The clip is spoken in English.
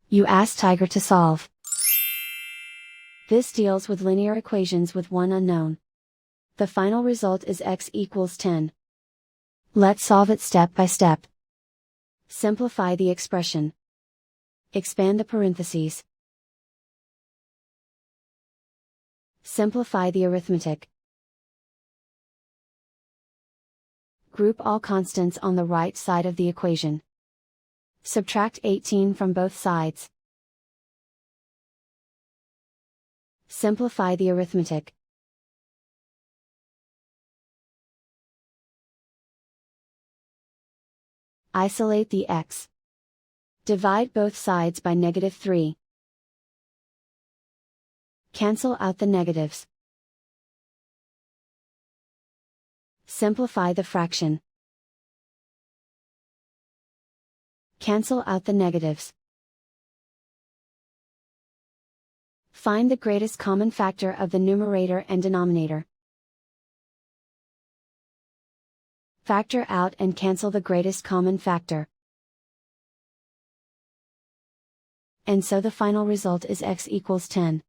You ask Tiger to solve. This deals with linear equations with one unknown. The final result is x equals 10. Let's solve it step by step. Simplify the expression. Expand the parentheses. Simplify the arithmetic. Group all constants on the right side of the equation. Subtract 18 from both sides. Simplify the arithmetic. Isolate the x. Divide both sides by -3. Cancel out the negatives. Simplify the fraction. Cancel out the negatives. Find the greatest common factor of the numerator and denominator. Factor out and cancel the greatest common factor. And so the final result is x equals 10.